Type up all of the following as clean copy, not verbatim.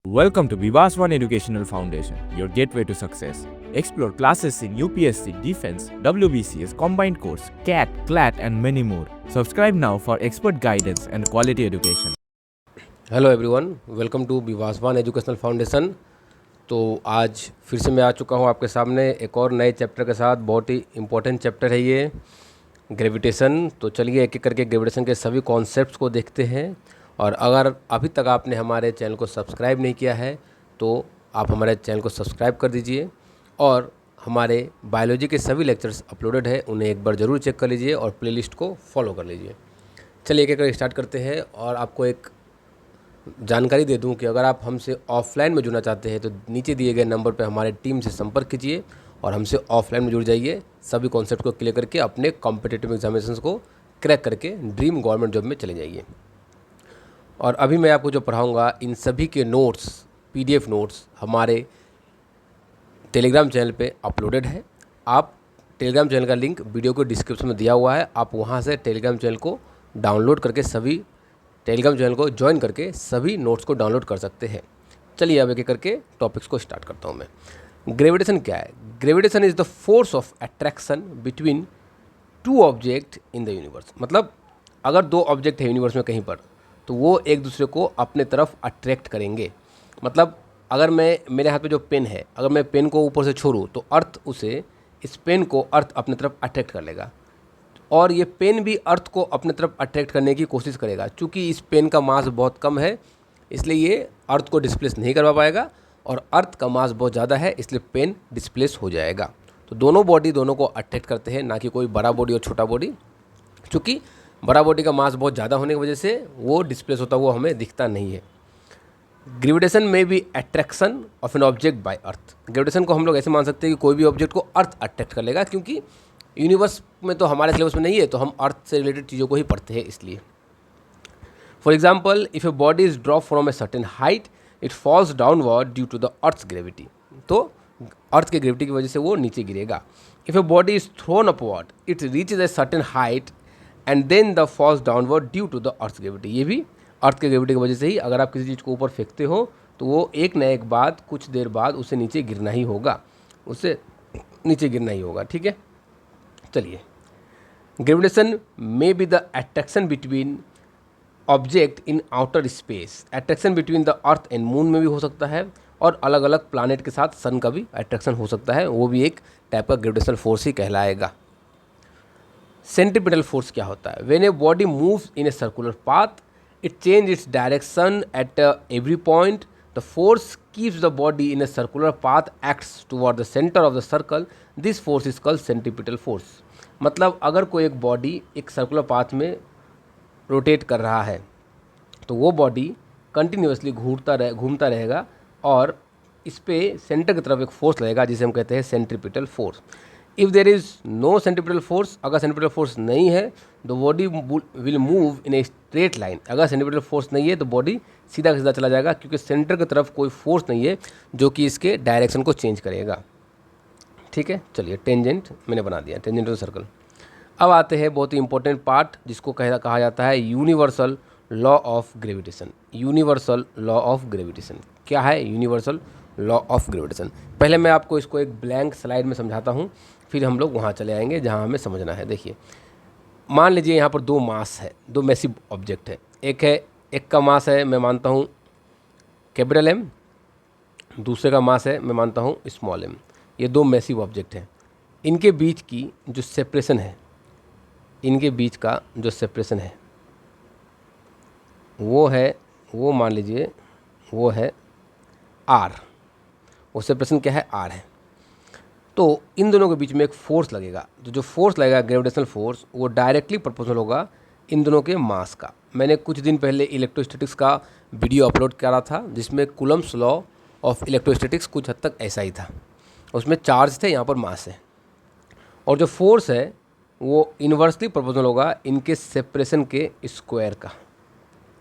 Welcome to Vivaswan Educational Foundation, your gateway to success. Explore classes in UPSC, Defense, WBCS, Combined Course, CAT, CLAT, and many more. Subscribe now for expert guidance and quality education. Hello everyone, welcome to Vivasvan educational foundation. तो आज फिर से मैं आ चुका हूँ आपके सामने एक और नए चैप्टर के साथ। बहुत ही इम्पोर्टेंट चैप्टर है ये, ग्रेविटेशन। तो चलिए एक एक करके ग्रेविटेशन के सभी कॉन्सेप्ट्स को देखते हैं। और अगर अभी तक आपने हमारे चैनल को सब्सक्राइब नहीं किया है तो आप हमारे चैनल को सब्सक्राइब कर दीजिए। और हमारे बायोलॉजी के सभी लेक्चर्स अपलोडेड है, उन्हें एक बार ज़रूर चेक कर लीजिए और प्लेलिस्ट को फॉलो कर लीजिए। चलिए एक एक करके स्टार्ट करते हैं। और आपको एक जानकारी दे दूं कि अगर आप हमसे ऑफलाइन में जुड़ना चाहते हैं तो नीचे दिए गए नंबर पर हमारे टीम से संपर्क कीजिए और हमसे ऑफलाइन में जुड़ जाइए। सभी कॉन्सेप्ट को क्लियर करके अपने कॉम्पिटिटिव एग्जामिनेशंस को क्रैक करके ड्रीम गवर्नमेंट जॉब में चले जाइए। और अभी मैं आपको जो पढ़ाऊँगा इन सभी के नोट्स, PDF नोट्स हमारे टेलीग्राम चैनल पे अपलोडेड है। आप टेलीग्राम चैनल का लिंक वीडियो को डिस्क्रिप्शन में दिया हुआ है, आप वहाँ से टेलीग्राम चैनल को डाउनलोड करके टेलीग्राम चैनल को ज्वाइन करके सभी नोट्स को डाउनलोड कर सकते हैं। चलिए अब एक एक करके टॉपिक्स को स्टार्ट करता हूँ मैं। ग्रेविटेशन क्या है? Gravitation is the force of attraction between two object in the universe. मतलब अगर दो ऑब्जेक्ट है यूनिवर्स में कहीं पर तो वो एक दूसरे को अपने तरफ अट्रैक्ट करेंगे। मतलब अगर मेरे हाथ में जो पेन है, अगर मैं पेन को ऊपर से छोड़ूँ तो अर्थ इस पेन को अर्थ अपने तरफ अट्रैक्ट कर लेगा और ये पेन भी अर्थ को अपने तरफ अट्रैक्ट करने की कोशिश करेगा। चूँकि इस पेन का मास बहुत कम है इसलिए ये अर्थ को डिस्प्लेस नहीं करवा पाएगा, और अर्थ का मास बहुत ज़्यादा है इसलिए पेन डिस्प्लेस हो जाएगा। तो दोनों बॉडी दोनों को अट्रैक्ट करते हैं, ना कि कोई बड़ा बॉडी और छोटा बॉडी। चूँकि बड़ा बॉडी का मास बहुत ज़्यादा होने की वजह से वो डिस्प्लेस होता हुआ हमें दिखता नहीं है। ग्रेविटेशन में भी attraction of an object by earth. Gravitation को हम लोग ऐसे मान सकते हैं कि कोई भी ऑब्जेक्ट को अर्थ अट्रैक्ट कर लेगा, क्योंकि यूनिवर्स में तो हमारे सिलेबस में नहीं है तो हम अर्थ से रिलेटेड चीज़ों को ही पढ़ते हैं इसलिए। For example, if a body is drop from a certain height it falls downward due to the earth's gravity. तो अर्थ के ग्रेविटी की वजह से वो नीचे गिरेगा। If a body is thrown upward it reaches a certain height and then the falls downward due to the earth's gravity. ये भी अर्थ के ग्रेविटी की वजह से ही, अगर आप किसी चीज़ को ऊपर फेंकते हो तो वो एक न एक बाद कुछ देर बाद उसे नीचे गिरना ही होगा, ठीक है। चलिए, ग्रेविटेशन में be the attraction between object in outer space. Attraction between the earth and moon में भी हो सकता है, और अलग अलग प्लानेट के साथ सन का भी अट्रैक्शन हो सकता है, वो भी एक टाइप का ग्रेविटेशनल फोर्स ही कहलाएगा। सेंट्रीपिटल फोर्स क्या होता है? When a body moves in a circular path it change its direction at every point. The force keeps the body in a circular path, acts toward the centre of the circle. This force is called centripetal force. मतलब अगर कोई एक body एक circular path में rotate कर रहा है तो वो बॉडी कंटिन्यूसली घूमता रहेगा और इस पे सेंटर की तरफ एक फोर्स लगेगा जिसे हम कहते हैं centripetal force. If there is no centripetal force, अगर सेंट्रीपिटल फोर्स नहीं है the body will move in a straight line. अगर सेंट्रीपिटल फोर्स नहीं है तो बॉडी सीधा सीधा चला जाएगा, क्योंकि सेंटर की तरफ कोई फोर्स नहीं है जो कि इसके डायरेक्शन को चेंज करेगा। ठीक है, चलिए टेंजेंट मैंने बना दिया, टेंजेंट ऑफ सर्कल। अब आते हैं बहुत ही इंपॉर्टेंट पार्ट जिसको कहा जाता है universal law of gravitation. Universal law of gravitation क्या है? Universal law of gravitation. पहले मैं आपको इसको एक ब्लैंक स्लाइड में समझाता हूँ, फिर हम लोग वहाँ चले आएंगे जहाँ हमें समझना है। देखिए, मान लीजिए यहाँ पर दो मास है, दो मैसिव ऑब्जेक्ट है। एक का मास है मैं मानता हूँ कैपिटल M, दूसरे का मास है मैं मानता हूँ स्मॉल m। ये दो मैसिव ऑब्जेक्ट हैं। इनके बीच की जो सेपरेशन है, वो मान लीजिए वो है R। वो सेपरेशन क्या है? R है। तो इन दोनों के बीच में एक फोर्स लगेगा, तो जो फोर्स लगेगा ग्रेविटेशनल फोर्स वो डायरेक्टली प्रोपोर्शनल होगा इन दोनों के मास का। मैंने कुछ दिन पहले इलेक्ट्रोस्टैटिक्स का वीडियो अपलोड करा था जिसमें कूलम्ब्स लॉ ऑफ इलेक्ट्रोस्टैटिक्स कुछ हद तक ऐसा ही था। उसमें चार्ज थे, यहाँ पर मास है, और जो फोर्स है वो इन्वर्सली प्रोपोर्शनल होगा इनके सेपरेशन के स्क्वायर का।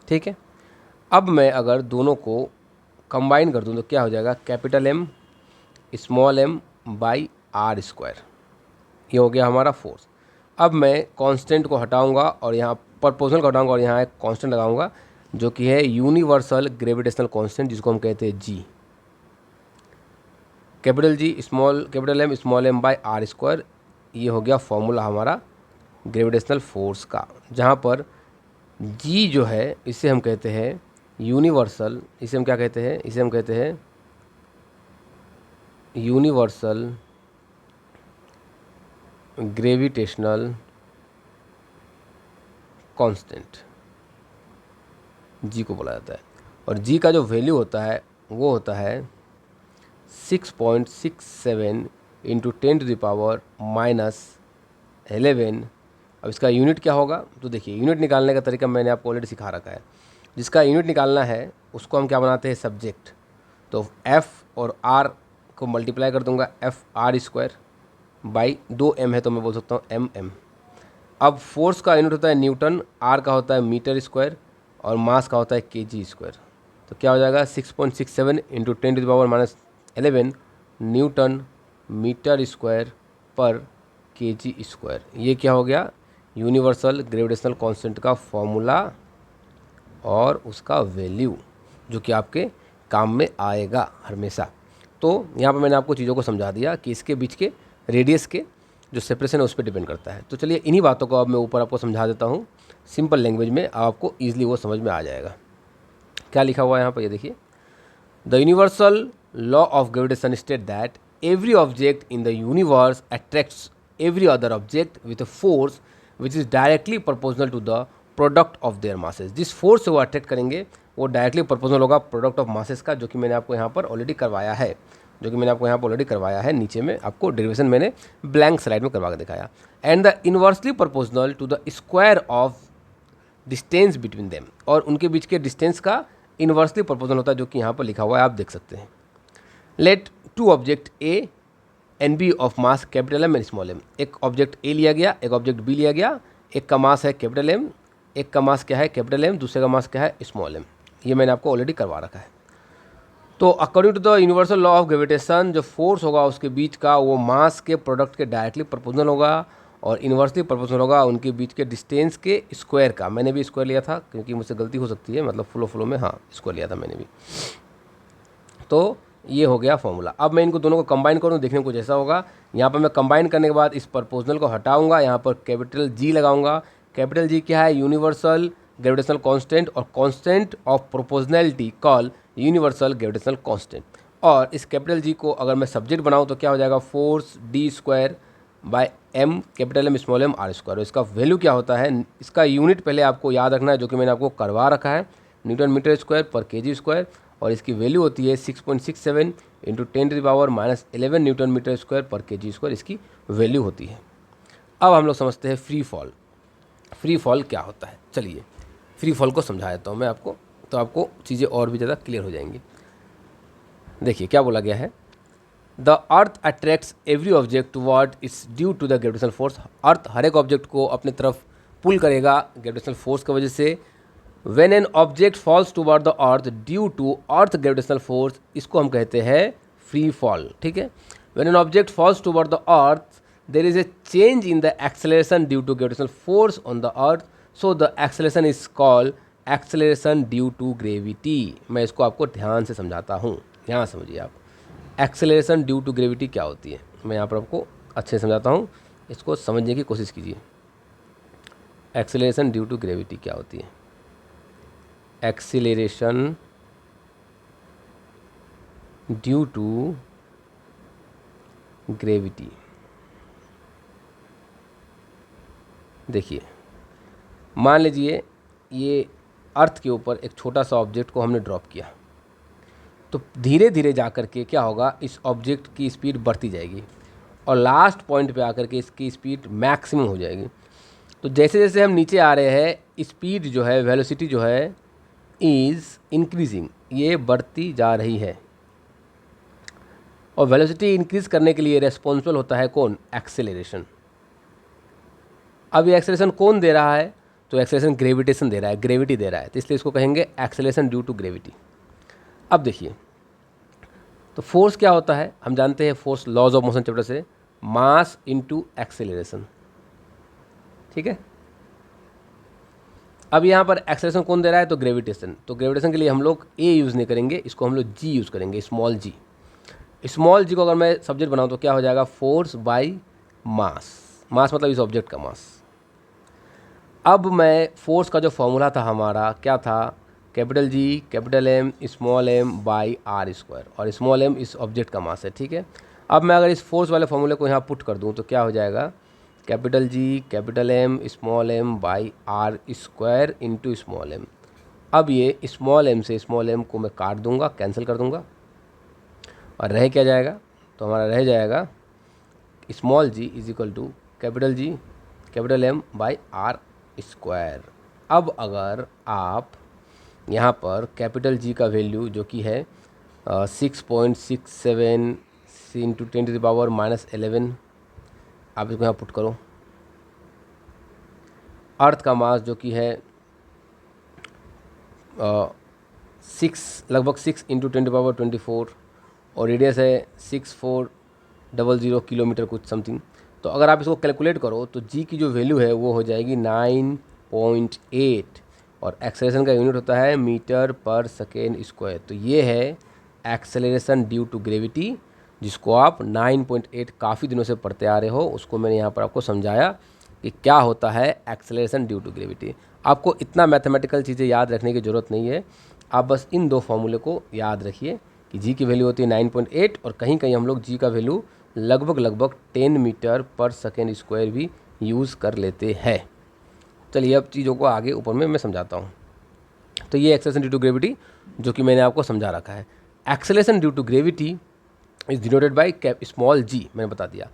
ठीक है, अब मैं अगर दोनों को कंबाइन कर दूं तो क्या हो जाएगा? Capital M small m by R square. ये हो गया हमारा फोर्स। अब मैं कांस्टेंट को हटाऊंगा और यहाँ प्रोपोर्शनल को हटाऊंगा और यहाँ एक कांस्टेंट लगाऊंगा, जो कि है यूनिवर्सल ग्रेविटेशनल कांस्टेंट, जिसको हम कहते हैं G. Capital G small capital M small M by R square, ये हो गया फॉर्मूला हमारा ग्रेविटेशनल फोर्स का, जहाँ पर जी जो है इसे हम कहते हैं यूनिवर्सल, इसे हम क्या कहते हैं, इसे हम कहते हैं यूनिवर्सल ग्रेविटेशनल कांस्टेंट, जी को बोला जाता है। और जी का जो वैल्यू होता है वो होता है 6.67 इंटू 10⁻⁻11। अब इसका यूनिट क्या होगा, तो देखिए यूनिट निकालने का तरीका मैंने आपको ऑलरेडी सिखा रखा है। जिसका यूनिट निकालना है उसको हम क्या बनाते हैं, सब्जेक्ट। तो एफ और आर को मल्टीप्लाई कर दूंगा, F R square by 2m है तो मैं बोल सकता हूँ एम एम। अब फोर्स का यूनिट होता है न्यूटन, आर का होता है मीटर स्क्वायर और मास का होता है केजी स्क्वायर। तो क्या हो जाएगा 6.67 इंटू 10⁻⁻11 न्यूटन मीटर स्क्वायर पर केजी स्क्वायर। ये क्या हो गया, यूनिवर्सल ग्रेविटेशनल कांस्टेंट का फॉर्मूला और उसका वैल्यू, जो कि आपके काम में आएगा हमेशा। तो यहाँ पर मैंने आपको चीज़ों को समझा दिया कि इसके बीच के रेडियस के जो सेपरेशन है उस पर डिपेंड करता है। तो चलिए इन्हीं बातों को अब मैं ऊपर आपको समझा देता हूँ सिंपल लैंग्वेज में, आपको ईजिली वो समझ में आ जाएगा। क्या लिखा हुआ है यहाँ पर, ये देखिए, the universal law of gravitation state that every object in the universe attracts every other object with a force which is directly proportional to the product of their masses. जिस फोर्स से वो अट्रैक्ट करेंगे वो directly proportional होगा product of masses का, जो कि मैंने आपको यहाँ पर ऑलरेडी करवाया है, नीचे में आपको डेरिवेशन मैंने ब्लैंक स्लाइड में करवा के दिखाया। And the inversely proportional to the square of distance between them, और उनके बीच के डिस्टेंस का इनवर्सली प्रोपोर्शनल होता है, जो कि यहाँ पर लिखा हुआ है, आप देख सकते हैं। Let two object A and B of mass capital M and small m. एक ऑब्जेक्ट ए लिया गया, एक ऑब्जेक्ट बी लिया गया, एक का मास है कैपिटल एम, एक का मास क्या है कैपिटल एम, दूसरे का मास क्या है स्मॉल एम। ये मैंने आपको ऑलरेडी करवा रखा है। तो according to the universal law of gravitation, जो फोर्स होगा उसके बीच का वो मास के प्रोडक्ट के डायरेक्टली प्रोपोर्शनल होगा और इन्वर्सली प्रोपोर्शनल होगा उनके बीच के डिस्टेंस के स्क्वायर का। मैंने भी स्क्वायर लिया था क्योंकि मुझसे गलती हो सकती है, मतलब फ्लो में, हाँ स्क्वायर लिया था मैंने भी। तो ये हो गया फॉर्मूला। अब मैं इनको दोनों को कंबाइन करूँ, देखने को जैसा होगा। यहाँ पर मैं कंबाइन करने के बाद इस प्रोपोर्शनल को हटाऊंगा, यहाँ पर कैपिटल जी लगाऊंगा। कैपिटल जी क्या है, यूनिवर्सल ग्रेविटेशनल कांस्टेंट, और constant of proportionality call universal gravitational constant. और इस कैपिटल जी को अगर मैं सब्जेक्ट बनाऊँ तो क्या हो जाएगा, force d square by m capital M small m r square. इसका वैल्यू क्या होता है, इसका यूनिट पहले आपको याद रखना है, जो कि मैंने आपको करवा रखा है, न्यूटन मीटर स्क्वायर पर केजी स्क्वायर। और इसकी वैल्यू होती है 6.67 इंटू 10⁻⁻11 न्यूटन मीटर स्क्वायर पर केजी स्क्वायर, इसकी वैल्यू होती है। अब हम लोग समझते हैं फ्री फॉल। फ्री फॉल क्या होता है, चलिए फ्री फॉल को समझा देता हूँ मैं आपको, तो आपको चीज़ें और भी ज़्यादा क्लियर हो जाएंगी। देखिए क्या बोला गया है, the earth attracts every object toward its due to the gravitational force. Earth हर एक ऑब्जेक्ट को अपने तरफ पुल करेगा ग्रेविटेशनल फोर्स की वजह से। When an object falls toward the earth due to earth gravitational force, इसको हम कहते हैं फ्री फॉल, ठीक है। When an object falls toward the earth there is a change in the acceleration due to gravitational force on the earth, so the acceleration is called acceleration due to gravity. मैं इसको आपको ध्यान से समझाता हूँ, यहाँ समझिए आप। एक्सेलरेशन ड्यू टू ग्रेविटी क्या होती है, मैं यहाँ पर आपको अच्छे से समझाता हूँ, इसको समझने की कोशिश कीजिए। एक्सेलरेशन ड्यू टू ग्रेविटी क्या होती है, एक्सीलरेशन ड्यू टू ग्रेविटी। देखिए मान लीजिए ये अर्थ के ऊपर एक छोटा सा ऑब्जेक्ट को हमने ड्रॉप किया, तो धीरे धीरे जा कर के क्या होगा, इस ऑब्जेक्ट की स्पीड बढ़ती जाएगी और लास्ट पॉइंट पे आकर के इसकी स्पीड मैक्सिमम हो जाएगी। तो जैसे जैसे हम नीचे आ रहे हैं, स्पीड जो है, वेलोसिटी जो है, इज़ इंक्रीजिंग, ये बढ़ती जा रही है। और वेलोसिटी इंक्रीज करने के लिए रेस्पॉन्सिबल होता है कौन, एक्सेलरेशन। अब ये एक्सेलरेशन कौन दे रहा है, तो एक्सेलरेशन ग्रेविटेशन दे रहा है, ग्रेविटी दे रहा है, तो इसलिए इसको कहेंगे एक्सेलरेशन ड्यू टू ग्रेविटी। अब देखिए तो फोर्स क्या होता है, हम जानते हैं force laws of motion chapter से, मास इनटू एक्सेलरेशन, ठीक है। अब यहाँ पर एक्सेलरेशन कौन दे रहा है, तो ग्रेविटेशन। तो ग्रेविटेशन के लिए हम लोग ए यूज़ नहीं करेंगे, इसको हम लोग जी यूज़ करेंगे, स्मॉल जी। स्मॉल जी को अगर मैं सब्जेक्ट बनाऊँ तो क्या हो जाएगा, फोर्स बाई मास। मास मतलब इस ऑब्जेक्ट का मास। अब मैं फोर्स का जो फॉर्मूला था हमारा क्या था, capital G capital M small M by r square, और स्मॉल एम इस ऑब्जेक्ट का मास है, ठीक है। अब मैं अगर इस फोर्स वाले फॉर्मूले को यहाँ पुट कर दूँ तो क्या हो जाएगा, capital G capital M small M by r square into small m. अब ये स्मॉल एम से स्मॉल एम को मैं काट दूंगा, कैंसिल कर दूंगा, और रह क्या जाएगा, तो हमारा रह जाएगा small g is equal to capital G capital M by r square. अब अगर आप यहाँ पर कैपिटल जी का वैल्यू जो कि है 6.67 इंटू 10⁻⁻11, आप इसको यहाँ पुट करो। अर्थ का मास जो कि है लगभग 6 इंटू 10⁻24, और रेडियस है 6400 किलोमीटर कुछ समथिंग। तो अगर आप इसको कैलकुलेट करो तो जी की जो वैल्यू है वो हो जाएगी 9.8, और एक्सेलरेशन का यूनिट होता है मीटर पर सेकेंड स्क्वायर। तो ये है एक्सेलरेशन ड्यू टू ग्रेविटी, जिसको आप 9.8 काफ़ी दिनों से पढ़ते आ रहे हो। उसको मैंने यहाँ पर आपको समझाया कि क्या होता है एक्सेलरेशन ड्यू टू ग्रेविटी। आपको इतना मैथमेटिकल चीज़ें याद रखने की ज़रूरत नहीं है, आप बस इन दो फॉर्मूले को याद रखिए कि जी की वैल्यू होती है 9.8, और कहीं कहीं हम लोग जी का वैल्यू लगभग 10 मीटर पर सेकेंड स्क्वायर भी यूज़ कर लेते हैं। चलिए अब चीज़ों को आगे ऊपर में मैं समझाता हूँ। तो ये एक्सेलरेशन ड्यू टू ग्रेविटी जो कि मैंने आपको समझा रखा है। Acceleration due to gravity is denoted by small g, मैंने बता दिया।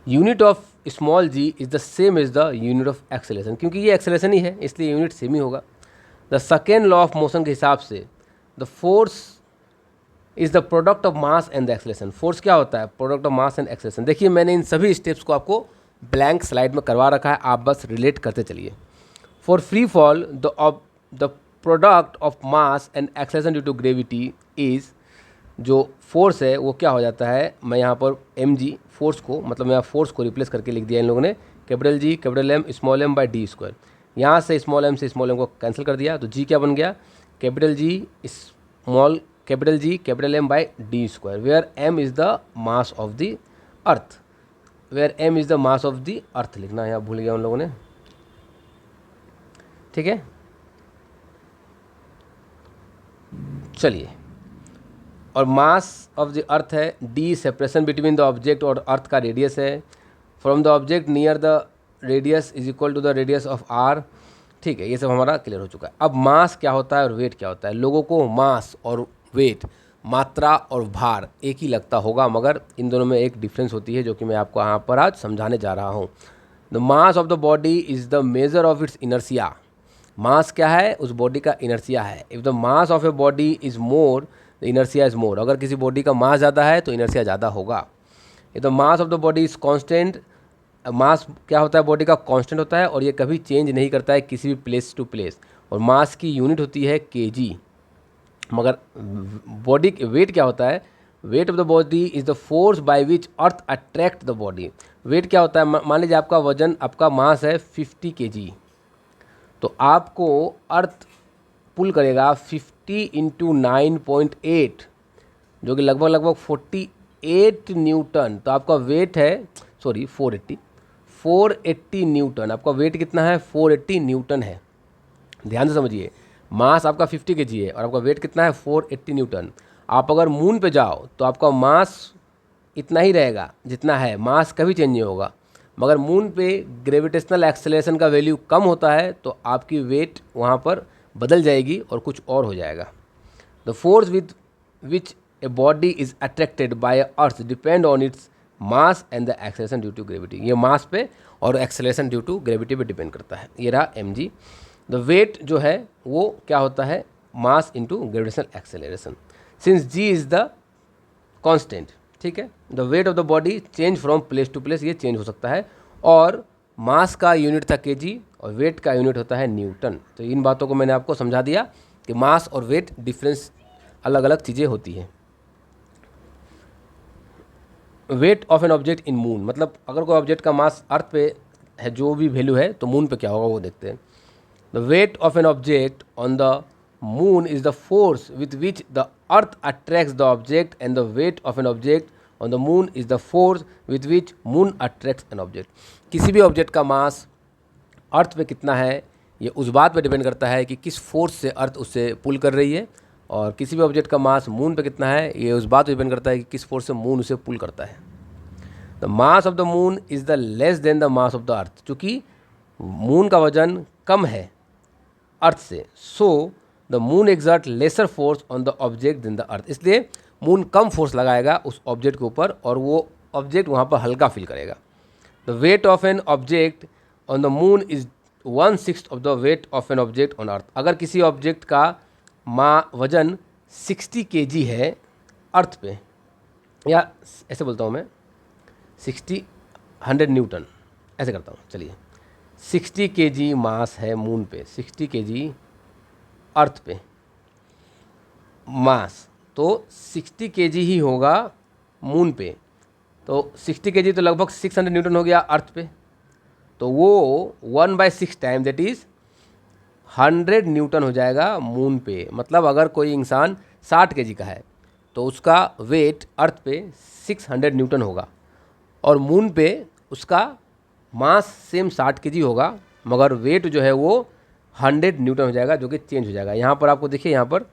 Unit of small g is the same as the unit of acceleration, क्योंकि ये एक्सेलरेशन ही है इसलिए यूनिट सेम ही होगा। The second law of motion के हिसाब से the force is the product of mass and the acceleration. Force क्या होता है, product of mass and acceleration. देखिए मैंने इन सभी स्टेप्स को आपको ब्लैंक स्लाइड में करवा रखा है, आप बस रिलेट करते चलिए। For free fall the product of mass and acceleration due to gravity is, जो फोर्स है वो क्या हो जाता है, मैं यहाँ पर एम जी फोर्स को, मतलब मैं फोर्स को रिप्लेस करके लिख दिया इन लोगों ने, capital G capital M small M by D square. यहाँ से स्मॉल एम से स्मॉल एम को कैंसिल कर दिया, तो जी क्या बन गया, capital G capital M by D square, where M is the mass of the earth. Where M is the mass of the earth लिखना यहाँ भूल गया उन लोगों ने, ठीक है। चलिए, और मास ऑफ द अर्थ है d, separation between the object और अर्थ का रेडियस है, from the object near the radius is equal to the radius of r, ठीक है। ये सब हमारा क्लियर हो चुका है। अब मास क्या होता है और वेट क्या होता है। लोगों को मास और वेट, मात्रा और भार एक ही लगता होगा, मगर इन दोनों में एक डिफरेंस होती है जो कि मैं आपको यहाँ पर आज समझाने जा रहा हूँ। The mass of the body is the measure of its inertia. Mass क्या है, उस बॉडी का इनर्सिया है। If the mass of a body is more the inertia is more. अगर किसी बॉडी का मास ज़्यादा है तो इनर्सिया ज़्यादा होगा। If the mass of the body is constant, mass क्या होता है, बॉडी का कांस्टेंट होता है और ये कभी चेंज नहीं करता है किसी भी प्लेस टू प्लेस, और मास की यूनिट होती है केजी। मगर बॉडी वेट क्या होता है, weight of the body is the force by which earth attract the body. Weight क्या होता है, मान लीजिए आपका वजन, आपका मास है 50 kg, तो आपको अर्थ पुल करेगा 50 इंटू 9.8, जो कि लगभग 48 न्यूटन। तो आपका वेट है, सॉरी 480 न्यूटन। आपका वेट कितना है, 480 न्यूटन है। ध्यान से समझिए, मास आपका 50 kg है और आपका वेट कितना है, 480 न्यूटन। आप अगर मून पे जाओ तो आपका मास इतना ही रहेगा जितना है, मास कभी चेंज नहीं होगा। मगर मून पे ग्रेविटेशनल एक्सेलरेशन का वैल्यू कम होता है तो आपकी वेट वहाँ पर बदल जाएगी और कुछ और हो जाएगा। The force with which a body is attracted by earth depend on its mass and the acceleration due to gravity. ये मास पे और एक्सेलरेशन ड्यू टू ग्रेविटी पे डिपेंड करता है। ये रहा एम जी। द वेट जो है वो क्या होता है, mass into gravitational acceleration, since g is the constant, ठीक है। The weight of the body change from place to place, ये चेंज हो सकता है, और मास का यूनिट था केजी और वेट का यूनिट होता है न्यूटन। तो इन बातों को मैंने आपको समझा दिया कि मास और वेट डिफरेंस, अलग अलग चीज़ें होती हैं। Weight of an object in moon, मतलब अगर कोई ऑब्जेक्ट का मास अर्थ पे है जो भी वैल्यू है तो मून पे क्या होगा वो देखते हैं। The the weight of an object on the moon is the force with which the earth attracts the object and the weight of an object on the moon is the force with which moon attracts an object. किसी भी object का मास अर्थ पे कितना है ये उस बात पे डिपेंड करता है कि किस फोर्स से अर्थ उससे पुल कर रही है, और किसी भी ऑब्जेक्ट का मास मून पे कितना है ये उस बात पे डिपेंड करता है कि किस फोर्स से मून उसे पुल करता है। The mass of the moon is the less than the mass of the earth, चूँकि मून का वजन कम है अर्थ से, so the moon exert lesser force on the object than the earth, इसलिए मून कम फोर्स लगाएगा उस ऑब्जेक्ट के ऊपर और वो ऑब्जेक्ट वहाँ पर हल्का फील करेगा। The weight of an object on the moon is 1/6 of the weight of an object on earth. अगर किसी ऑब्जेक्ट का वजन 60 kg है अर्थ पे, या ऐसे बोलता हूँ मैं 100 न्यूटन, ऐसे करता हूँ, चलिए 60 kg मास है मून पे, 60 kg अर्थ पे मास, तो 60 kg ही होगा मून पे, तो 60 kg तो लगभग 600 न्यूटन हो गया अर्थ पे, तो वो 1/6 टाइम दैट इज़ 100 न्यूटन हो जाएगा मून पे। मतलब अगर कोई इंसान 60 kg का है तो उसका वेट अर्थ पे 600 न्यूटन होगा, और मून पे उसका मास सेम 60 kg होगा, मगर वेट जो है वो 100 न्यूटन हो जाएगा, जो कि चेंज हो जाएगा। यहाँ पर आपको देखिए, यहाँ पर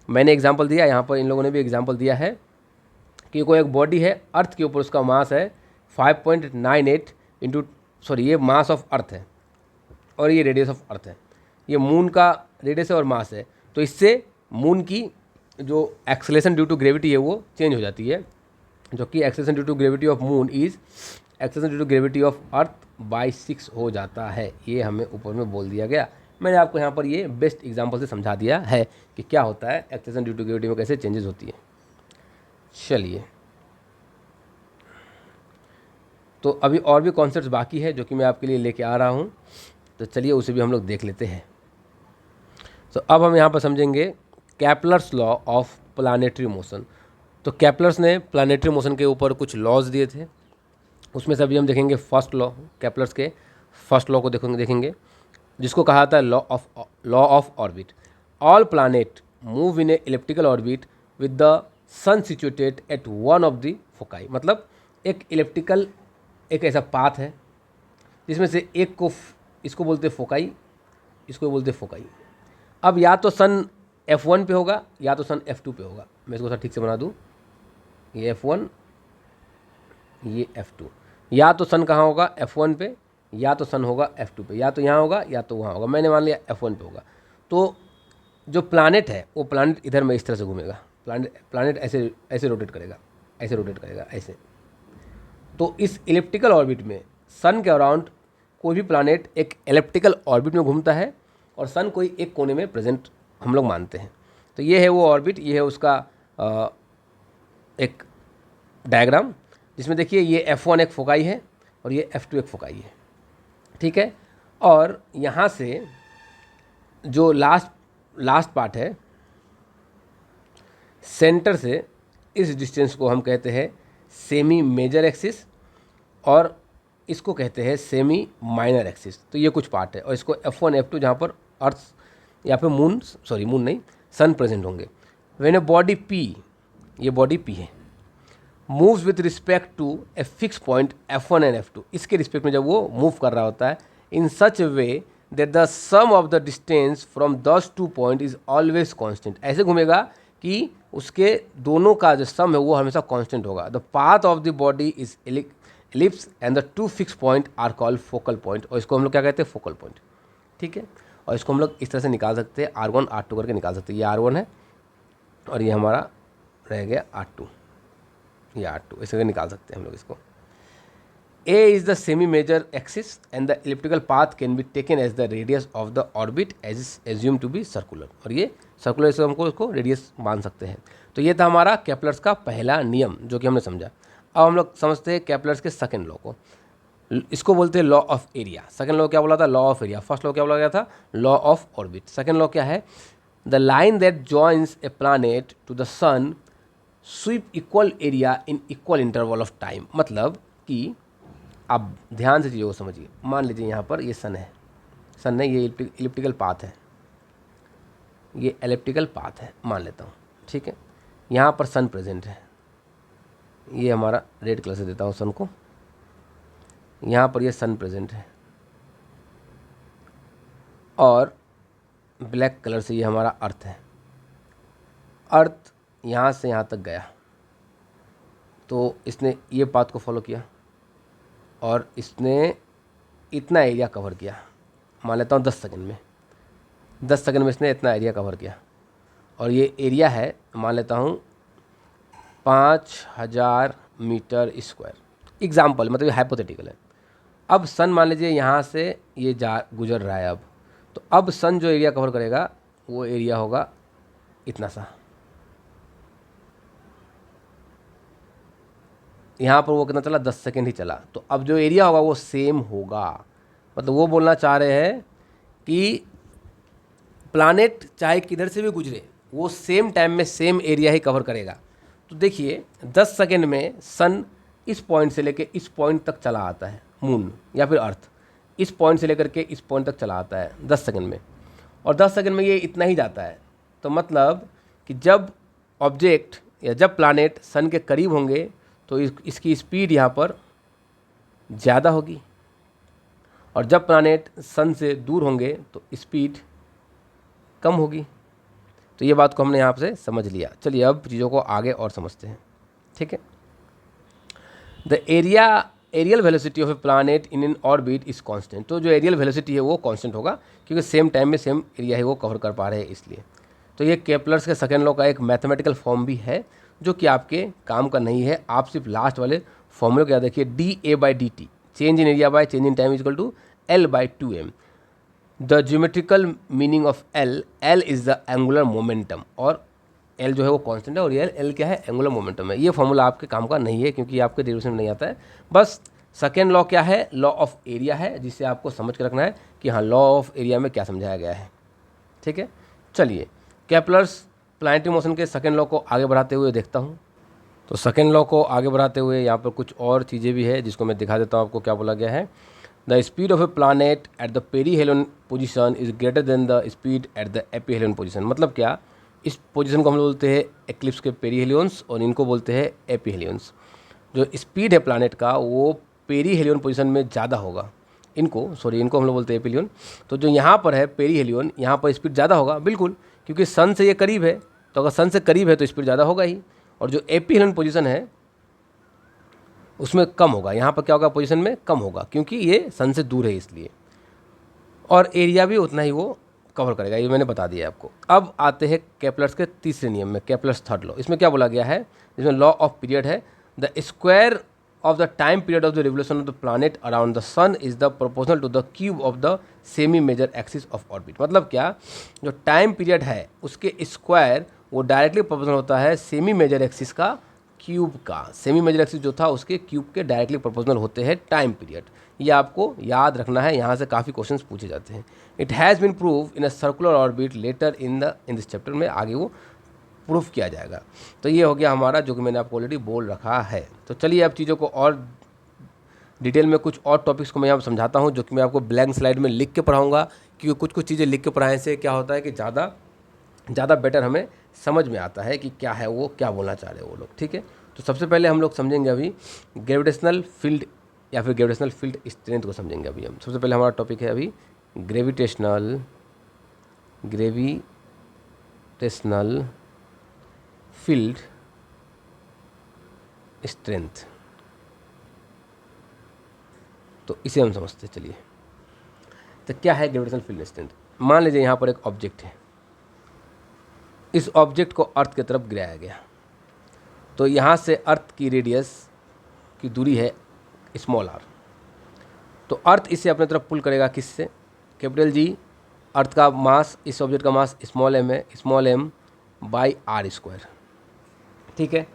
मैंने एग्जांपल दिया, यहाँ पर इन लोगों ने भी एग्जांपल दिया है कि कोई एक बॉडी है अर्थ के ऊपर, उसका मास है 5.98 इंटू ये मास ऑफ अर्थ है और ये रेडियस ऑफ अर्थ है, ये मून का रेडियस है और मास है, तो इससे मून की जो एक्सेलेरेशन ड्यू टू ग्रेविटी है वो चेंज हो जाती है, जो कि acceleration due to gravity of moon is acceleration due to gravity of earth by 6 हो जाता है। ये हमें ऊपर में बोल दिया गया, मैंने आपको यहाँ पर ये बेस्ट एग्जांपल से समझा दिया है कि क्या होता है एक्सेलेरेशन ड्यू टू ग्रेविटी में, कैसे चेंजेस होती है। चलिए, तो अभी और भी कॉन्सेप्ट्स बाकी है जो कि मैं आपके लिए लेके आ रहा हूँ, तो चलिए उसे भी हम लोग देख लेते हैं। तो अब हम यहाँ पर समझेंगे Kepler's law of planetary motion. तो कैपलर्स ने प्लानेटरी मोशन के ऊपर कुछ लॉज दिए थे, उसमें से अभी हम देखेंगे फर्स्ट लॉ, कैपलर्स के फर्स्ट लॉ को देखेंगे जिसको कहा था law of orbit. All planet move in a elliptical orbit with the sun situated at one of the foci. मतलब एक इलिप्टिकल एक ऐसा पाथ है जिसमें से एक को इसको बोलते फोकाई, इसको बोलते फोकाई। अब या तो सन F1 पे होगा या तो सन F2 पे होगा। मैं इसको थोड़ा ठीक से बना दूँ, ये F1 ये F2, या तो सन कहाँ होगा F1 पे, या तो सन होगा F2 पे, या तो यहाँ होगा या तो वहाँ होगा। मैंने मान लिया F1 पे होगा। तो जो प्लानेट है वो प्लानेट इधर में इस तरह से घूमेगा, प्लानेट ऐसे ऐसे रोटेट करेगा, ऐसे रोटेट करेगा, ऐसे। तो इस इलिप्टिकल ऑर्बिट में सन के अराउंड कोई भी प्लानेट एक इलिप्टिकल ऑर्बिट में घूमता है और सन कोई एक कोने में प्रेजेंट हम लोग मानते हैं। तो ये है वो ऑर्बिट, ये है उसका एक डायग्राम, जिसमें देखिए ये F1 एक फोकाई है और ये F2 एक फोकाई है, ठीक है। और यहाँ से जो लास्ट पार्ट है सेंटर से इस डिस्टेंस को हम कहते हैं सेमी मेजर एक्सिस, और इसको कहते हैं सेमी माइनर एक्सिस। तो ये कुछ पार्ट है, और इसको F1 F2 जहाँ पर अर्थ या फिर मून नहीं सन प्रेजेंट होंगे। व्हेन ए बॉडी P, ये बॉडी P है, moves with respect to a fix point F1 and F2, इसके रिस्पेक्ट में जब वो मूव कर रहा होता है in such a way that the sum of the distance from these two point is always constant. ऐसे घूमेगा कि उसके दोनों का जो सम है वो हमेशा कांस्टेंट होगा। The path of the body is ellipse and the two fix point are called focal point, और इसको हम लोग क्या कहते हैं फोकल पॉइंट, ठीक है। और इसको हम लोग इस तरह से निकाल सकते हैं, R1 R2 करके निकाल सकते हैं। ये R1 है और ये हमारा रह गया R2, ये R2, इसे निकाल सकते हैं हम लोग इसको। A is the semi major axis and the elliptical path can be taken as the radius of the orbit as is assumed to be circular, और ये सर्कुलर से हमको इसको रेडियस मान सकते हैं। तो ये था हमारा कैपलर्स का पहला नियम जो कि हमने समझा। अब हम लोग समझते हैं कैपलर्स के सेकंड लॉ को, इसको बोलते हैं law of area. Second law क्या बोला था? Law of area. First law क्या बोला गया था? Law of orbit. Second law क्या है? The line that joins a planet to the sun sweep equal area in equal interval of time. मतलब कि आप ध्यान से चीज़ों को समझिए। मान लीजिए यहाँ पर ये सन है, सन नहीं, ये इलिप्टिकल पाथ है, ये एलिप्टिकल पाथ है मान लेता हूँ, ठीक है। यहाँ पर सन प्रेजेंट है, ये हमारा रेड कलर से देता हूँ सन को, यहाँ पर ये सन प्रेजेंट है और ब्लैक कलर से ये हमारा अर्थ है। अर्थ यहाँ से यहाँ तक गया तो इसने ये पाथ को फॉलो किया और इसने इतना एरिया कवर किया, मान लेता हूँ 10 सेकंड में, 10 सेकंड में इसने इतना एरिया कवर किया और ये एरिया है मान लेता हूँ 5000 मीटर स्क्वायर। एग्जाम्पल मतलब ये हाइपोथेटिकल है। अब सन मान लीजिए यहाँ से ये गुजर रहा है, तो अब सन जो एरिया कवर करेगा वो एरिया होगा इतना सा। यहाँ पर वो कितना चला, 10 सेकेंड ही चला, तो अब जो एरिया होगा वो सेम होगा। मतलब वो बोलना चाह रहे हैं कि प्लानेट चाहे किधर से भी गुजरे वो सेम टाइम में सेम एरिया ही कवर करेगा। तो देखिए 10 सेकेंड में सन इस पॉइंट से लेकर इस पॉइंट तक चला आता है, मून या फिर अर्थ इस पॉइंट से लेकर के इस पॉइंट तक चला आता है 10 सेकेंड में, और 10 सेकेंड में ये इतना ही जाता है। तो मतलब कि जब ऑब्जेक्ट या जब प्लानेट सन के करीब होंगे तो इसकी स्पीड यहाँ पर ज़्यादा होगी, और जब प्लानेट सन से दूर होंगे तो स्पीड कम होगी। तो ये बात को हमने यहाँ से समझ लिया। चलिए अब चीज़ों को आगे और समझते हैं, ठीक है। The areal velocity of a planet in an orbit is constant. तो जो एरियल वेलोसिटी है वो कांस्टेंट होगा क्योंकि सेम टाइम में सेम एरिया है वो कवर कर पा रहे हैं इसलिए। तो ये केपलर्स के सेकंड लॉ का एक मैथमेटिकल फॉर्म भी है जो कि आपके काम का नहीं है। आप सिर्फ लास्ट वाले फॉर्मूले को याद रखिए, dA/dt change in area by change in time is equal to L/2m। The geometrical meaning of L is the angular momentum, और L जो है वो कांस्टेंट है और ये L क्या है, एंगुलर मोमेंटम है। ये फॉर्मूला आपके काम का नहीं है क्योंकि आपके डेरिवेशन में नहीं आता है। बस सेकेंड लॉ क्या है, लॉ ऑफ एरिया है, जिसे आपको समझ के रखना है कि हाँ लॉ ऑफ एरिया में क्या समझाया गया है, ठीक है। चलिए केपलर्स प्लानेटरी मोशन के सेकेंड लॉ को आगे बढ़ाते हुए देखता हूँ। तो सेकेंड लॉ को आगे बढ़ाते हुए यहाँ पर कुछ और चीज़ें भी है जिसको मैं दिखा देता हूँ आपको क्या बोला गया है। The speed of a planet at the perihelion position is greater than the speed at the aphelion position. मतलब क्या, इस पोजीशन को हम लोग बोलते हैं एक्लिप्स के पेरीहेलियंस और इनको बोलते हैं एपीहेलियंस। जो स्पीड है प्लानेट का वो पेरीहेलियन पोजीशन में ज़्यादा होगा, इनको हम लोग बोलते हैं एपीहेलियन। तो जो यहाँ पर है पेरीहेलियन, यहाँ पर स्पीड ज़्यादा होगा बिल्कुल, क्योंकि सन से ये करीब है, तो अगर सन से करीब है तो स्पीड ज़्यादा होगा ही। और जो एपीहेलियन पोजीशन है उसमें कम होगा, यहाँ पर क्या होगा, पोजीशन में कम होगा क्योंकि ये सन से दूर है इसलिए, और एरिया भी उतना ही वो कवर करेगा। ये मैंने बता दिया आपको। अब आते हैं केपलर्स के तीसरे नियम में, केपलर्स थर्ड लॉ। इसमें क्या बोला गया है, इसमें लॉ ऑफ पीरियड है। The square of the time period of the revolution of the planet around the sun is the proportional to the cube of the semi major axis of orbit. मतलब क्या, जो time period है उसके square वो directly proportional होता है semi major axis का cube का। सेमी मेजर एक्सिस जो था उसके क्यूब के डायरेक्टली प्रोपोर्शनल होते हैं टाइम पीरियड। ये आपको याद रखना है, यहाँ से काफ़ी क्वेश्चंस पूछे जाते हैं। It has been prove in a circular orbit later in this chapter में, आगे वो प्रूफ किया जाएगा। तो ये हो गया हमारा जो कि मैंने आपको ऑलरेडी बोल रखा है। तो चलिए अब चीज़ों को और डिटेल में कुछ और टॉपिक्स को मैं यहाँ समझाता हूँ जो कि मैं आपको ब्लैंक स्लाइड में लिख के पढ़ाऊँगा, क्योंकि कुछ चीज़ें लिख के पढ़ाने से क्या होता है कि ज़्यादा बेटर हमें समझ में आता है कि क्या है वो क्या बोलना चाह रहे हैं वो लोग, ठीक है। तो सबसे पहले हम लोग समझेंगे अभी ग्रेविटेशनल फील्ड या फिर ग्रेविटेशनल फील्ड स्ट्रेंथ को समझेंगे अभी हम। सबसे पहले हमारा टॉपिक है अभी ग्रेविटेशनल फील्ड स्ट्रेंथ। तो इसे हम समझते हैं। चलिए, तो क्या है ग्रेविटेशनल फील्ड स्ट्रेंथ। मान लीजिए यहाँ पर एक ऑब्जेक्ट है, इस ऑब्जेक्ट को अर्थ की तरफ गिराया गया, तो यहाँ से अर्थ की रेडियस की दूरी है स्मॉल r। तो अर्थ इसे अपने तरफ पुल करेगा किससे, कैपिटल G। अर्थ का मास, इस ऑब्जेक्ट का मास स्मॉल m है, स्मॉल m/r², ठीक है।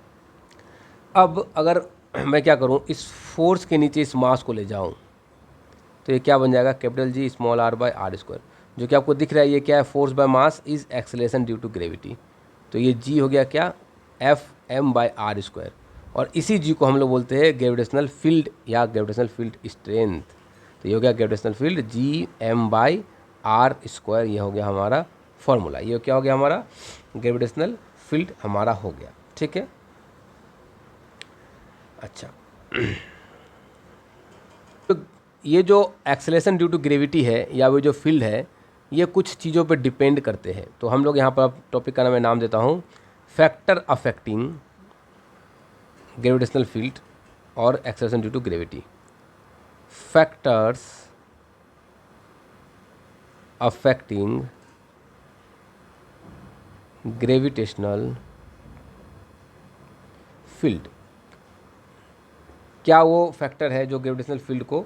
अब अगर मैं क्या करूँ, इस फोर्स के नीचे इस मास को ले जाऊँ तो ये क्या बन जाएगा, कैपिटल G स्मॉल r/r²। जो कि आपको दिख रहा है ये क्या है, force by mass is acceleration due to gravity. तो ये G हो गया क्या, F/m/r²। और इसी G को हम लोग बोलते हैं ग्रेविटेशनल फील्ड या ग्रेविटेशनल फील्ड स्ट्रेंथ। तो ये हो गया gravitational field G m/r²। R square, ये हो गया हमारा फॉर्मूला। ये क्या हो गया हमारा ग्रेविटेशनल फील्ड हमारा हो गया। ठीक है, अच्छा तो ये जो एक्सेलरेशन ड्यू टू ग्रेविटी है या वो जो फील्ड है, ये कुछ चीज़ों पे डिपेंड करते हैं। तो हम लोग यहाँ पर टॉपिक का मैं नाम देता हूँ फैक्टर अफेक्टिंग ग्रेविटेशनल फील्ड और acceleration due to gravity. Factors affecting gravitational field, क्या वो फैक्टर है जो ग्रेविटेशनल फील्ड को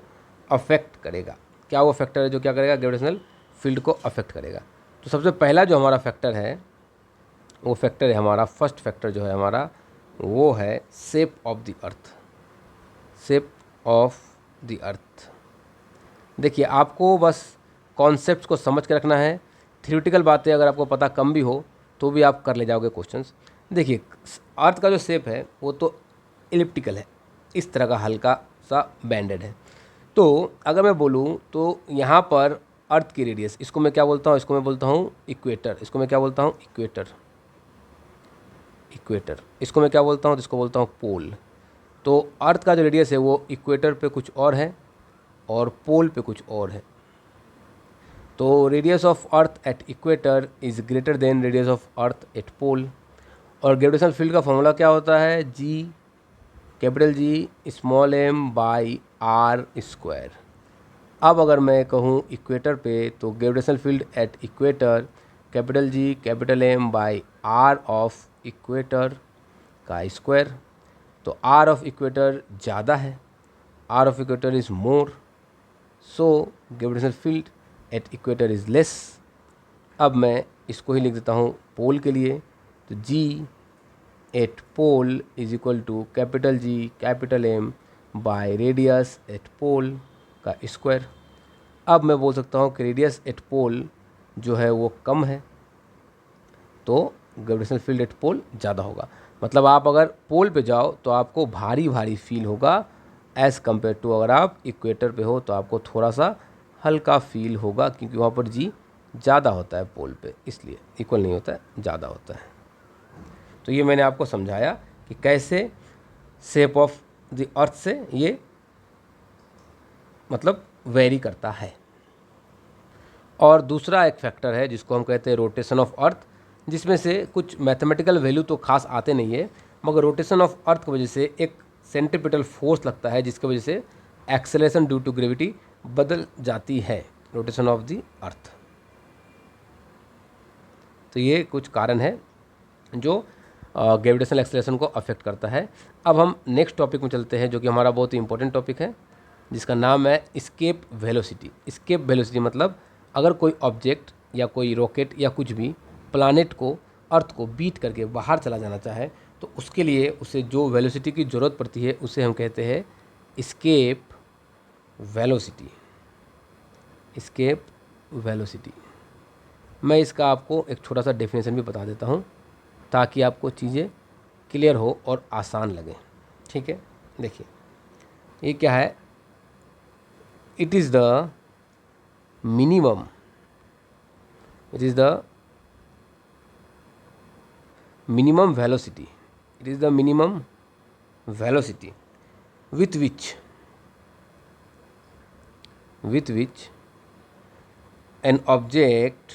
अफेक्ट करेगा, क्या वो फैक्टर है जो क्या करेगा ग्रेविटेशनल फील्ड को अफेक्ट करेगा। तो सबसे पहला जो हमारा फैक्टर है वो फैक्टर है हमारा, फर्स्ट फैक्टर जो है हमारा वो है shape of the earth. Shape of the अर्थ, देखिए आपको बस कॉन्सेप्ट्स को समझ के रखना है। थ्योरेटिकल बातें अगर आपको पता कम भी हो तो भी आप कर ले जाओगे क्वेश्चंस। देखिए अर्थ का जो शेप है वो तो इलिप्टिकल है, इस तरह का हल्का सा बैंडेड है। तो अगर मैं बोलूँ तो यहाँ पर अर्थ की रेडियस, इसको मैं क्या बोलता हूँ, इसको मैं बोलता हूँ इक्वेटर, इसको मैं क्या बोलता हूँ इक्वेटर, इक्वेटर, इसको मैं क्या बोलता हूँ, इसको बोलता हूँ पोल। तो अर्थ का जो रेडियस है वो इक्वेटर पे कुछ और है और पोल पे कुछ और है। तो radius of earth at equator is greater than radius of earth at pole. और ग्रेविटेशनल फील्ड का फॉर्मूला क्या होता है, g capital G small M by r square. अब अगर मैं कहूँ इक्वेटर पे तो gravitational field at equator capital G capital M by R of equator का स्क्वायर। तो आर ऑफ इक्वेटर ज़्यादा है, R of equator is more, so gravitational field at equator is less. अब मैं इसको ही लिख देता हूँ पोल के लिए, तो g at pole is equal to capital G capital M by radius at pole का स्क्वायर। अब मैं बोल सकता हूँ कि रेडियस एट पोल जो है वो कम है तो ग्रेविटेशनल फील्ड एट पोल ज़्यादा होगा। मतलब आप अगर पोल पे जाओ तो आपको भारी भारी फील होगा एज़ कम्पेयर टू अगर आप इक्वेटर पे हो तो आपको थोड़ा सा हल्का फील होगा, क्योंकि वहाँ पर जी ज़्यादा होता है पोल पे, इसलिए इक्वल नहीं होता है, ज़्यादा होता है। तो ये मैंने आपको समझाया कि कैसे शेप ऑफ द अर्थ से ये मतलब वेरी करता है। और दूसरा एक फैक्टर है जिसको हम कहते हैं रोटेशन ऑफ अर्थ, जिसमें से कुछ मैथमेटिकल वैल्यू तो खास आते नहीं है, मगर रोटेशन ऑफ अर्थ की वजह से एक सेंट्रीपिटल फोर्स लगता है जिसकी वजह से एक्सेलरेशन ड्यू टू ग्रेविटी बदल जाती है, रोटेशन ऑफ द अर्थ। तो ये कुछ कारण है जो ग्रेविटेशनल एक्सेलरेशन को अफेक्ट करता है। अब हम नेक्स्ट टॉपिक में चलते हैं जो कि हमारा बहुत ही इंपॉर्टेंट टॉपिक है, जिसका नाम है एस्केप वेलोसिटी। एस्केप वेलोसिटी मतलब अगर कोई ऑब्जेक्ट या कोई रॉकेट या कुछ भी प्लैनेट को, अर्थ को बीट करके बाहर चला जाना चाहे तो उसके लिए उसे जो वेलोसिटी की ज़रूरत पड़ती है उसे हम कहते हैं एस्केप वेलोसिटी। एस्केप वेलोसिटी, मैं इसका आपको एक छोटा सा डेफिनेशन भी बता देता हूँ ताकि आपको चीज़ें क्लियर हो और आसान लगे। ठीक है, देखिए ये क्या है, it is the minimum, it is the minimum velocity, it is the minimum velocity with which an object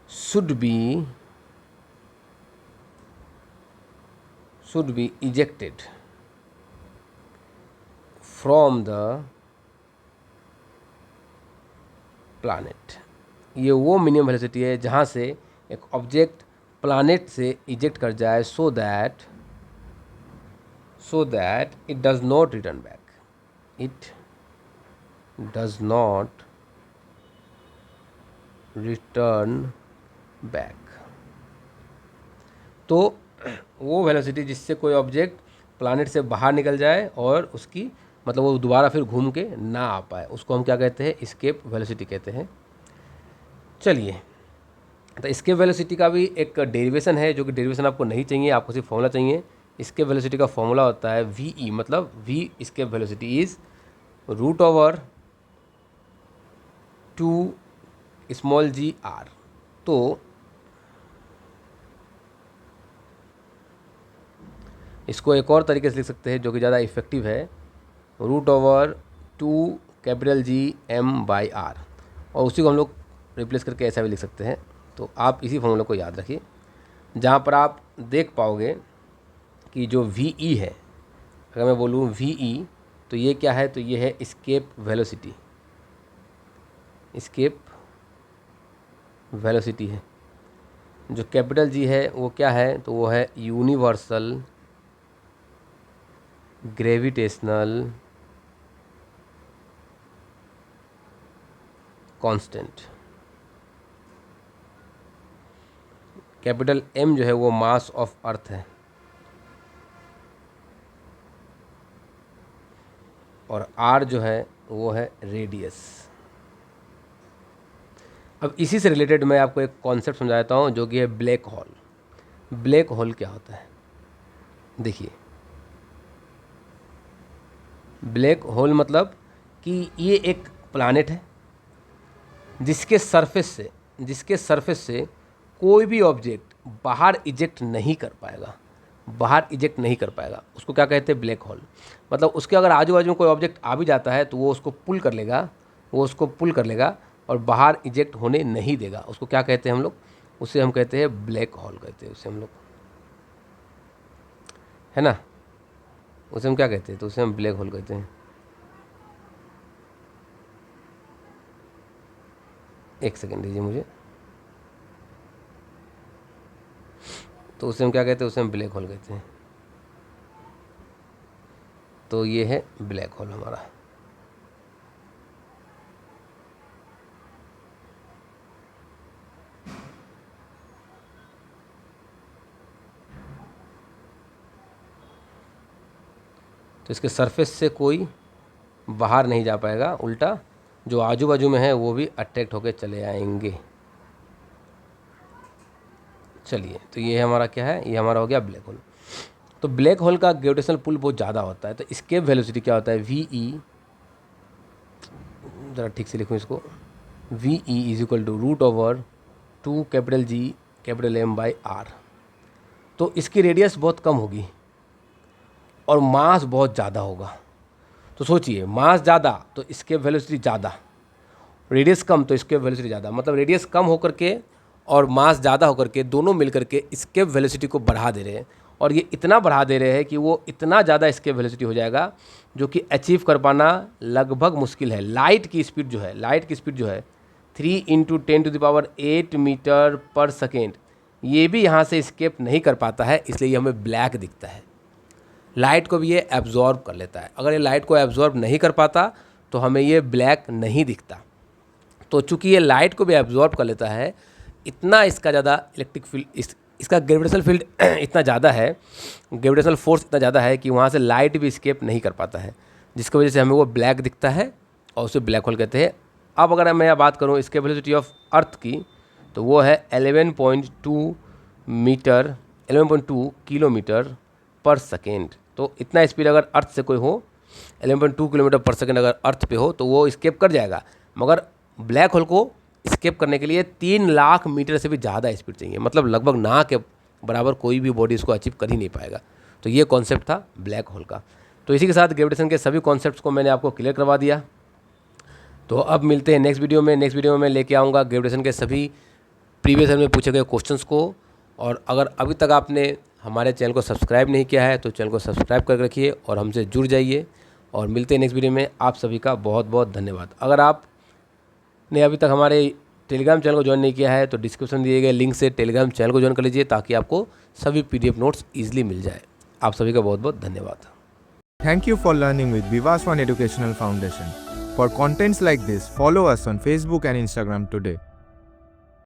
should be ejected from the planet। ये वो मिनिमम वेलोसिटी है जहाँ से एक ऑब्जेक्ट प्लैनेट से इजेक्ट कर जाए so that it does not return back, it does not return back। तो वो वेलोसिटी जिससे कोई ऑब्जेक्ट प्लैनेट से बाहर निकल जाए और उसकी मतलब वो दोबारा फिर घूम के ना आ पाए, उसको हम क्या कहते हैं, एस्केप वेलोसिटी कहते हैं। चलिए, तो एस्केप वेलोसिटी का भी एक डेरिवेशन है, जो कि डेरिवेशन आपको नहीं चाहिए, आपको सिर्फ फॉर्मूला चाहिए। एस्केप वेलोसिटी का फॉर्मूला होता है वी ई, मतलब v escape velocity is root over 2 small g r. तो इसको एक और तरीके से लिख सकते हैं जो कि ज़्यादा इफेक्टिव है, √2 capital G M by r, और उसी को हम लोग रिप्लेस करके ऐसा भी लिख सकते हैं। तो आप इसी फॉर्मूले को याद रखिए, जहाँ पर आप देख पाओगे कि जो वी ई है, अगर मैं बोलूँ वी ई, तो ये क्या है, तो ये है एस्केप वेलोसिटी। एस्केप वेलोसिटी है। जो कैपिटल जी है वो क्या है, तो वो है universal gravitational constant. Capital M जो है वो मास ऑफ अर्थ है, और आर जो है वो है रेडियस। अब इसी से रिलेटेड मैं आपको एक कॉन्सेप्ट समझाता हूँ जो कि है ब्लैक होल। ब्लैक होल क्या होता है, देखिए, ब्लैक होल मतलब कि ये एक प्लैनेट है जिसके सरफेस से कोई भी ऑब्जेक्ट बाहर इजेक्ट नहीं कर पाएगा, उसको क्या कहते हैं, ब्लैक होल। मतलब उसके अगर आजू बाजू में कोई ऑब्जेक्ट आ भी जाता है तो वो उसको पुल कर लेगा और बाहर इजेक्ट होने नहीं देगा। उसको क्या कहते हैं हम लोग, उसे हम कहते हैं ब्लैक होल कहते हैं उसे हम लोग, है ना। उसे हम क्या कहते हैं, तो उसे हम ब्लैक होल कहते हैं। एक सेकेंड दीजिए मुझे। तो उसे हम क्या कहते हैं, उसे हम ब्लैक होल कहते हैं। तो ये है ब्लैक होल हमारा। तो इसके सरफेस से कोई बाहर नहीं जा पाएगा, उल्टा जो आजू बाजू में है वो भी अट्रैक्ट होकर चले आएंगे। चलिए, तो ये हमारा क्या है, ये हमारा हो गया ब्लैक होल। तो ब्लैक होल का ग्रेविटेशनल पुल बहुत ज़्यादा होता है। तो एस्केप वेलोसिटी क्या होता है, वी ई, ज़रा ठीक से लिखूँ इसको, v e is equal to √2 capital G capital M by r. तो इसकी रेडियस बहुत कम होगी और मास बहुत ज़्यादा होगा। तो सोचिए, मास ज़्यादा तो एस्केप वेलोसिटी ज़्यादा, रेडियस कम तो एस्केप वेलोसिटी ज़्यादा। मतलब रेडियस कम होकर के और मास ज़्यादा होकर के दोनों मिलकर के एस्केप वेलोसिटी को बढ़ा दे रहे हैं, और ये इतना बढ़ा दे रहे हैं कि वो इतना ज़्यादा एस्केप वेलोसिटी हो जाएगा जो कि अचीव कर पाना लगभग मुश्किल है। लाइट की स्पीड जो है 3 × 10⁸ मीटर पर सेकेंड, ये भी यहाँ से एस्केप नहीं कर पाता है, इसलिए ये हमें ब्लैक दिखता है। लाइट को भी ये एब्जॉर्ब कर लेता है। अगर ये लाइट को एब्जॉर्ब नहीं कर पाता तो हमें ये ब्लैक नहीं दिखता। तो चूंकि ये लाइट को भी एब्जॉर्ब कर लेता है, इतना इसका ज़्यादा इलेक्ट्रिक फील्ड, इसका ग्रेविटेशनल फील्ड इतना ज़्यादा है, ग्रेविटेशनल फोर्स इतना ज़्यादा है कि वहाँ से लाइट भी एस्केप नहीं कर पाता है, जिसकी वजह से हमें वो ब्लैक दिखता है और उसे ब्लैक होल कहते हैं। अब अगर मैं बात करूँ एस्केप वेलोसिटी ऑफ अर्थ की, तो वो है 11.2 किलोमीटर पर सेकेंड। तो इतना स्पीड अगर अर्थ से कोई हो, 11.2 किलोमीटर पर सेकेंड अगर अर्थ पे हो तो वो एस्केप कर जाएगा। मगर ब्लैक होल को एस्केप करने के लिए 3 लाख मीटर से भी ज़्यादा स्पीड चाहिए। मतलब लगभग ना के बराबर कोई भी बॉडी इसको अचीव कर ही नहीं पाएगा। तो ये कॉन्सेप्ट था ब्लैक होल का। तो इसी के साथ ग्रेविटेशन के सभी कॉन्सेप्ट्स को मैंने आपको क्लियर करवा दिया। तो अब मिलते हैं नेक्स्ट वीडियो में मैं लेके आऊँगा ग्रेविटेशन के सभी प्रीवियस ईयर में पूछे गए क्वेश्चंस को। और अगर अभी तक आपने हमारे चैनल को सब्सक्राइब नहीं किया है तो चैनल को सब्सक्राइब करके रखिए और हमसे जुड़ जाइए। और मिलते हैं नेक्स्ट वीडियो में। आप सभी का बहुत बहुत धन्यवाद। अगर आपने अभी तक हमारे टेलीग्राम चैनल को ज्वाइन नहीं किया है तो डिस्क्रिप्शन दिए गए लिंक से टेलीग्राम चैनल को ज्वाइन कर लीजिए, ताकि आपको सभी PDF नोट्स ईजिली मिल जाए। आप सभी का बहुत बहुत धन्यवाद। Thank you for learning with Vivas One Educational Foundation. For contents like this, follow us on Facebook and Instagram today.